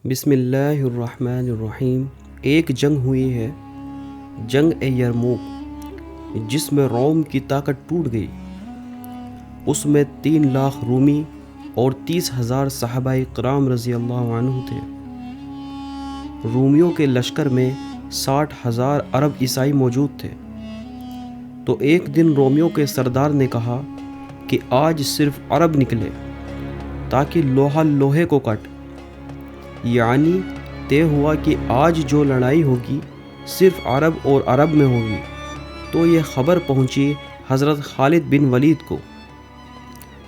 بسم اللہ الرحمن الرحیم۔ ایک جنگ ہوئی ہے، جنگ یرموک، جس میں روم کی طاقت ٹوٹ گئی۔ اس میں 3 لاکھ رومی اور 30,000 صحابہ کرام رضی اللہ عنہ تھے۔ رومیوں کے لشکر میں 60,000 عرب عیسائی موجود تھے۔ تو ایک دن رومیوں کے سردار نے کہا کہ آج صرف عرب نکلے تاکہ لوہا لوہے کو کٹ، یعنی طے ہوا کہ آج جو لڑائی ہوگی صرف عرب اور عرب میں ہوگی۔ تو یہ خبر پہنچی حضرت خالد بن ولید کو،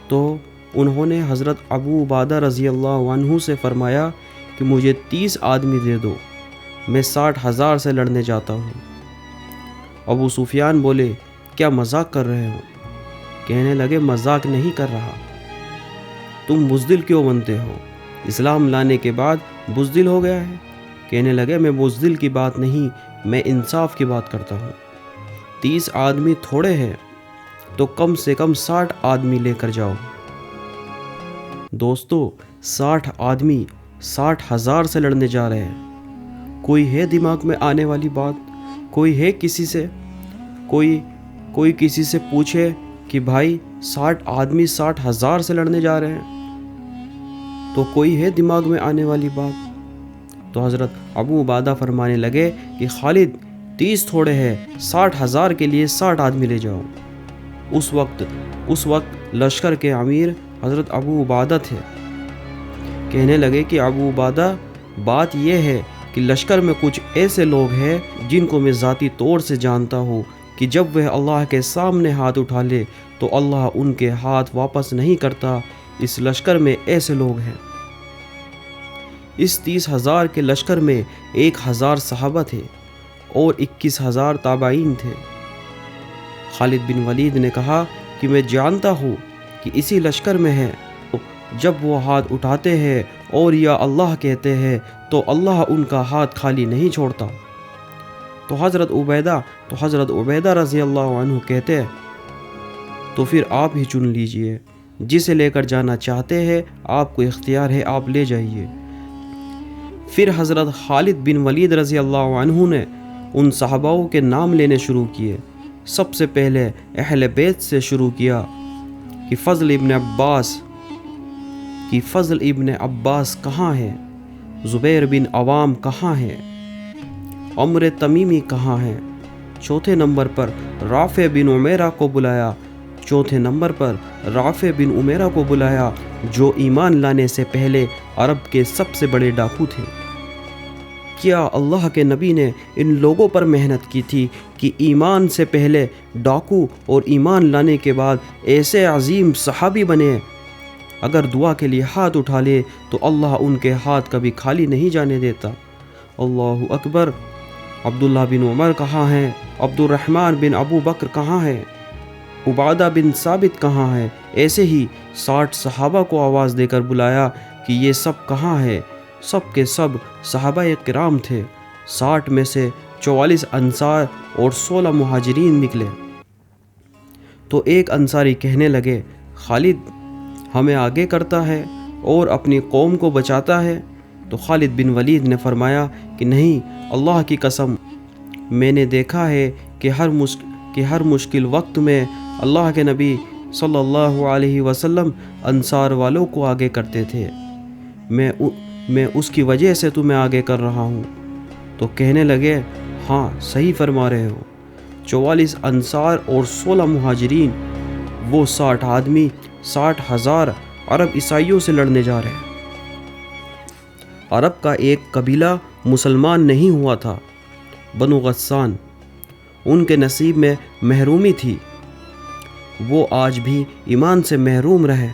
تو انہوں نے حضرت ابو عبیدہ رضی اللہ عنہ سے فرمایا کہ مجھے 30 آدمی دے دو، میں 60,000 سے لڑنے جاتا ہوں۔ ابو سفیان بولے، کیا مذاق کر رہے ہو؟ کہنے لگے، مذاق نہیں کر رہا، تم بزدل کیوں بنتے ہو؟ اسلام لانے کے بعد بزدل ہو گیا ہے؟ کہنے لگے، میں بزدل کی بات نہیں، میں انصاف کی بات کرتا ہوں۔ 30 آدمی تھوڑے ہیں تو کم سے کم 60 آدمی لے کر جاؤ۔ دوستو، 60 آدمی 60,000 سے لڑنے جا رہے ہیں۔ کوئی ہے دماغ میں آنے والی بات؟ کوئی ہے کسی سے کوئی کسی سے پوچھے کہ بھائی 60 آدمی 60,000 سے لڑنے جا رہے ہیں؟ تو کوئی ہے دماغ میں آنے والی بات؟ تو حضرت ابو عبیدہ فرمانے لگے کہ خالد، 30 تھوڑے ہیں، 60,000 کے لیے 60 آدمی لے جاؤ۔ اس وقت لشکر کے امیر حضرت ابو عبیدہ تھے۔ کہنے لگے کہ ابو عبیدہ، بات یہ ہے کہ لشکر میں کچھ ایسے لوگ ہیں جن کو میں ذاتی طور سے جانتا ہوں کہ جب وہ اللہ کے سامنے ہاتھ اٹھا لے تو اللہ ان کے ہاتھ واپس نہیں کرتا۔ اس لشکر میں ایسے لوگ ہیں۔ اس 30,000 کے لشکر میں 1,000 صحابہ تھے اور 21,000 تابعین تھے۔ خالد بن ولید نے کہا کہ میں جانتا ہوں کہ اسی لشکر میں ہے، جب وہ ہاتھ اٹھاتے ہیں اور یا اللہ کہتے ہیں تو اللہ ان کا ہاتھ خالی نہیں چھوڑتا۔ تو حضرت عبیدہ رضی اللہ عنہ کہتے، تو پھر آپ ہی چن لیجئے، جسے لے کر جانا چاہتے ہیں آپ کو اختیار ہے، آپ لے جائیے۔ پھر حضرت خالد بن ولید رضی اللہ عنہ نے ان صحاباؤں کے نام لینے شروع کیے۔ سب سے پہلے اہل بیت سے شروع کیا کہ فضل ابن عباس کہاں ہے؟ زبیر بن عوام کہاں ہے؟ عمر تمیمی کہاں ہے؟ چوتھے نمبر پر رافع بن عمیرہ کو بلایا۔ جو ایمان لانے سے پہلے عرب کے سب سے بڑے ڈاکو تھے۔ کیا اللہ کے نبی نے ان لوگوں پر محنت کی تھی کہ ایمان سے پہلے ڈاکو اور ایمان لانے کے بعد ایسے عظیم صحابی بنے؟ اگر دعا کے لیے ہاتھ اٹھا لے تو اللہ ان کے ہاتھ کبھی خالی نہیں جانے دیتا۔ اللہ اکبر۔ عبداللہ بن عمر کہاں ہیں؟ عبد الرحمن بن ابو بکر کہاں ہے؟ عبادہ بن ثابت کہاں ہے؟ ایسے ہی 60 صحابہ کو آواز دے کر بلایا کہ یہ سب کہاں ہے؟ سب کے سب صحابہ کرام تھے۔ 60 میں سے 44 انصار اور 16 مہاجرین نکلے۔ تو ایک انصاری کہنے لگے، خالد ہمیں آگے کرتا ہے اور اپنی قوم کو بچاتا ہے۔ تو خالد بن ولید نے فرمایا کہ نہیں، اللہ کی قسم، میں نے دیکھا ہے کہ ہر مشکل وقت میں اللہ کے نبی صلی اللہ علیہ وسلم انصار والوں کو آگے کرتے تھے، میں اس کی وجہ سے تمہیں آگے کر رہا ہوں۔ تو کہنے لگے، ہاں صحیح فرما رہے ہو۔ 44 انصار اور 16 مہاجرین، وہ 60 آدمی 60,000 عرب عیسائیوں سے لڑنے جا رہے ہیں۔ عرب کا ایک قبیلہ مسلمان نہیں ہوا تھا، بنو غسان، ان کے نصیب میں محرومی تھی، وہ آج بھی ایمان سے محروم رہے۔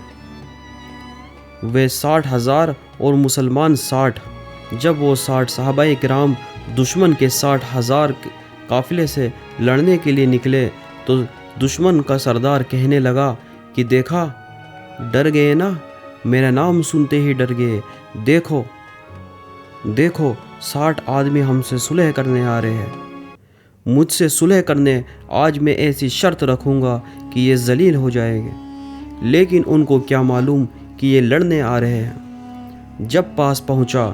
وہ 60,000 اور مسلمان 60۔ جب وہ 60 صحابہ کرام دشمن کے 60,000 قافلے سے لڑنے کے لیے نکلے تو دشمن کا سردار کہنے لگا کہ دیکھا، ڈر گئے نا، میرا نام سنتے ہی ڈر گئے۔ دیکھو 60 آدمی ہم سے صلح کرنے آ رہے ہیں، مجھ سے صلح کرنے آج میں ایسی شرط رکھوں گا کہ یہ ذلیل ہو جائیں گے، لیکن ان کو کیا معلوم کہ یہ لڑنے آ رہے ہیں۔ جب پاس پہنچا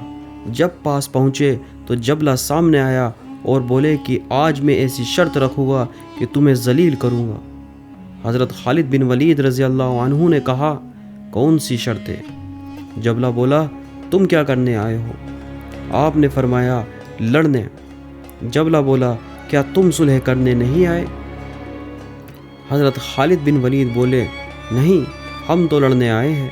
جب پاس پہنچے تو جبلہ سامنے آیا اور بولے کہ آج میں ایسی شرط رکھوں گا کہ تمہیں ذلیل کروں گا۔ حضرت خالد بن ولید رضی اللہ عنہ نے کہا کون سی شرط ہے؟ جبلہ بولا تم کیا کرنے آئے ہو؟ آپ نے فرمایا لڑنے۔ جبلہ بولا کیا تم صلح کرنے نہیں آئے؟ حضرت خالد بن ولید بولے نہیں، ہم تو لڑنے آئے ہیں۔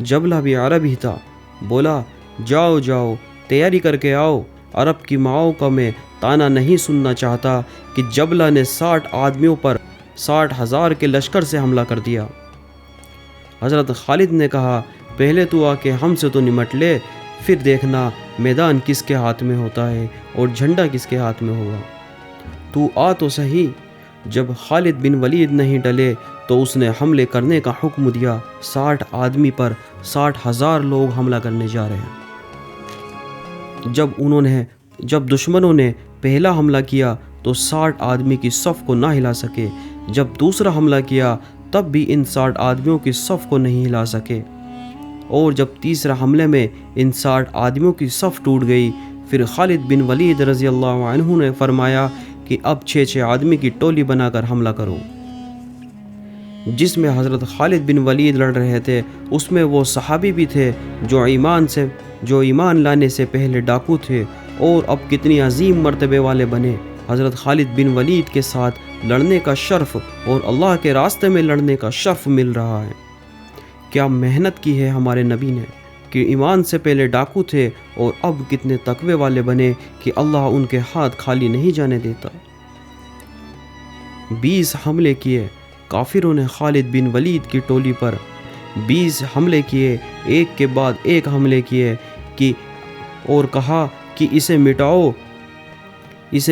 جبلہ بھی عربی تھا، بولا جاؤ جاؤ تیاری کر کے آؤ، عرب کی ماؤں کا میں تانا نہیں سننا چاہتا کہ جبلہ نے 60 آدمیوں پر 60,000 کے لشکر سے حملہ کر دیا۔ حضرت خالد نے کہا پہلے تو آ کے ہم سے تو نمٹ لے، پھر دیکھنا میدان کس کے ہاتھ میں ہوتا ہے اور جھنڈا کس کے ہاتھ میں ہوگا۔ تو آ تو صحیح۔ جب خالد بن ولید نہیں ڈلے تو اس نے حملے کرنے کا حکم دیا۔ 60 آدمی پر 60,000 لوگ حملہ کرنے جا رہے ہیں۔ جب دشمنوں نے پہلا حملہ کیا تو 60 آدمی کی صف کو نہ ہلا سکے، جب دوسرا حملہ کیا تب بھی ان 60 آدمیوں کی صف کو نہیں ہلا سکے، اور جب تیسرا حملے میں ان 60 آدمیوں کی صف ٹوٹ گئی، پھر خالد بن ولید رضی اللہ عنہ نے فرمایا کہ اب 6 آدمی کی ٹولی بنا کر حملہ کرو۔ جس میں حضرت خالد بن ولید لڑ رہے تھے اس میں وہ صحابی بھی تھے جو ایمان لانے سے پہلے ڈاکو تھے اور اب کتنی عظیم مرتبے والے بنے۔ حضرت خالد بن ولید کے ساتھ لڑنے کا شرف اور اللہ کے راستے میں لڑنے کا شرف مل رہا ہے۔ کیا محنت کی ہے ہمارے نبی نے کہ ایمان سے پہلے ڈاکو تھے اور اب کتنے تقوی والے بنے کہ اللہ ان کے ہاتھ خالی نہیں جانے دیتا۔ 20 حملے کیے کافروں نے خالد بن ولید کی ٹولی پر، 20 حملے کیے، ایک کے بعد ایک حملے کیے اور کہا کہ اسے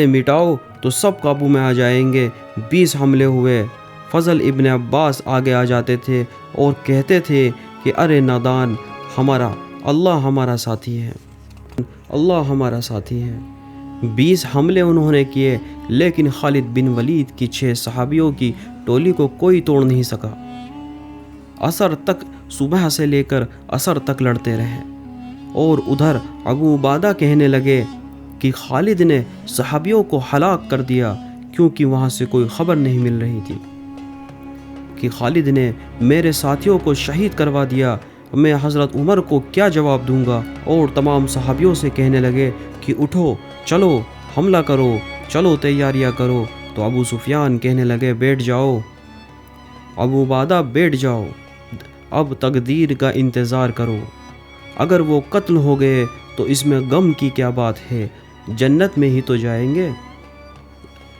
مٹاؤ تو سب قابو میں آ جائیں گے۔ 20 حملے ہوئے۔ فضل ابن عباس آگے آ جاتے تھے اور کہتے تھے کہ ارے نادان، اللہ ہمارا ساتھی ہے، اللہ ہمارا ساتھی ہے۔ 20 حملے انہوں نے کیے لیکن خالد بن ولید کی 6 صحابیوں کی ٹولی کو کوئی توڑ نہیں سکا۔ عصر تک، صبح سے لے کر عصر تک لڑتے رہے، اور ادھر ابو عبیدہ کہنے لگے کہ خالد نے صحابیوں کو ہلاک کر دیا، کیونکہ وہاں سے کوئی خبر نہیں مل رہی تھی کہ خالد نے میرے ساتھیوں کو شہید کروا دیا، میں حضرت عمر کو کیا جواب دوں گا؟ اور تمام صحابیوں سے کہنے لگے کہ اٹھو، چلو حملہ کرو، چلو تیاریاں کرو۔ تو ابو سفیان کہنے لگے بیٹھ جاؤ، ابو عبیدہ بیٹھ جاؤ، اب تقدیر کا انتظار کرو، اگر وہ قتل ہو گئے تو اس میں غم کی کیا بات ہے، جنت میں ہی تو جائیں گے،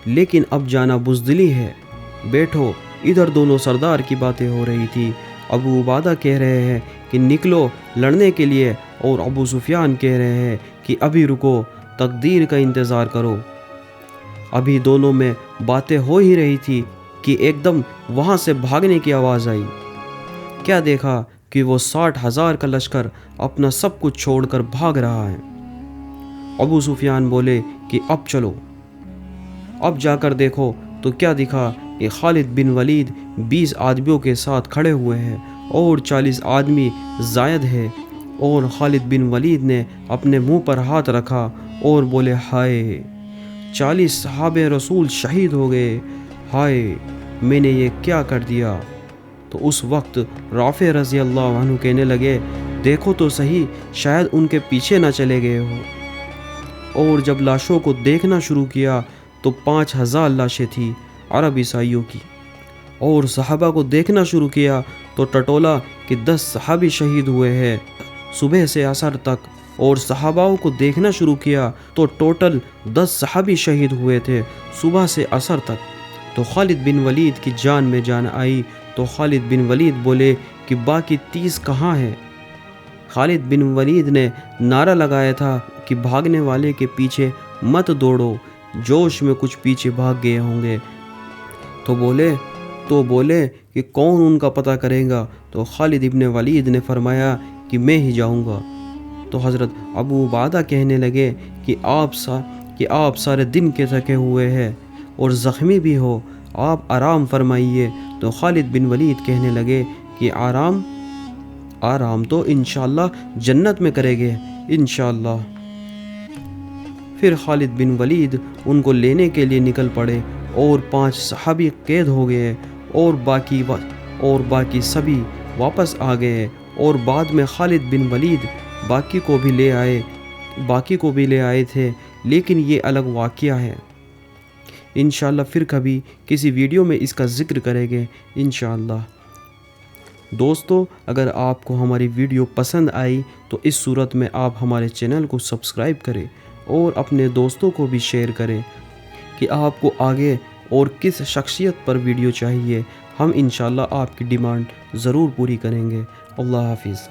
لیکن اب جانا بزدلی ہے، بیٹھو۔ ادھر دونوں سردار کی باتیں ہو رہی تھی۔ ابو عبیدہ کہہ رہے ہیں کہ نکلو لڑنے کے لیے، اور ابو سفیان کہہ رہے ہیں کہ ابھی رکو، تقدیر کا انتظار کرو۔ ابھی دونوں میں باتیں ہو ہی رہی تھی کہ ایک دم وہاں سے بھاگنے کی آواز آئی۔ کیا دیکھا کہ وہ 60,000 کا لشکر اپنا سب کچھ چھوڑ کر بھاگ رہا ہے۔ ابو سفیان بولے کہ اب چلو، اب جا کر دیکھو تو کیا دکھا کہ خالد بن ولید 20 آدمیوں کے ساتھ کھڑے ہوئے ہیں اور 40 آدمی زائد ہے، اور خالد بن ولید نے اپنے منہ پر ہاتھ رکھا اور بولے ہائے، 40 صحابہ رسول شہید ہو گئے، ہائے میں نے یہ کیا کر دیا۔ تو اس وقت رافع رضی اللہ عنہ کہنے لگے دیکھو تو صحیح، شاید ان کے پیچھے نہ چلے گئے ہو۔ اور جب لاشوں کو دیکھنا شروع کیا تو 5,000 لاشیں تھیں عرب عیسائیوں کی، اور صحابہ کو دیکھنا شروع کیا تو ٹٹولا کہ 10 صحابی شہید ہوئے ہیں صبح سے عصر تک، اور صحاباؤں کو دیکھنا شروع کیا تو ٹوٹل 10 صحابی شہید ہوئے تھے صبح سے عصر تک۔ تو خالد بن ولید کی جان میں جان آئی، تو خالد بن ولید بولے کہ باقی 30 کہاں ہیں؟ خالد بن ولید نے نعرہ لگایا تھا کہ بھاگنے والے کے پیچھے مت دوڑو، جوش میں کچھ پیچھے بھاگ گئے ہوں گے۔ تو بولے کہ کون ان کا پتہ کرے گا؟ تو خالد بن ولید نے فرمایا کہ میں ہی جاؤں گا۔ تو حضرت ابو عبیدہ کہنے لگے کہ آپ سارے دن کے تھکے ہوئے ہیں اور زخمی بھی ہو، آپ آرام فرمائیے۔ تو خالد بن ولید کہنے لگے کہ آرام تو انشاءاللہ جنت میں کریں گے، انشاءاللہ۔ پھر خالد بن ولید ان کو لینے کے لیے نکل پڑے اور 5 صحابی قید ہو گئے اور باقی سبھی واپس آ گئے، اور بعد میں خالد بن ولید باقی کو بھی لے آئے تھے، لیکن یہ الگ واقعہ ہے۔ انشاءاللہ پھر کبھی کسی ویڈیو میں اس کا ذکر کریں گے انشاءاللہ۔ دوستو، اگر آپ کو ہماری ویڈیو پسند آئی تو اس صورت میں آپ ہمارے چینل کو سبسکرائب کریں اور اپنے دوستوں کو بھی شیئر کریں کہ آپ کو آگے اور کس شخصیت پر ویڈیو چاہیے۔ ہم انشاءاللہ آپ کی ڈیمانڈ ضرور پوری کریں گے۔ اللہ حافظ۔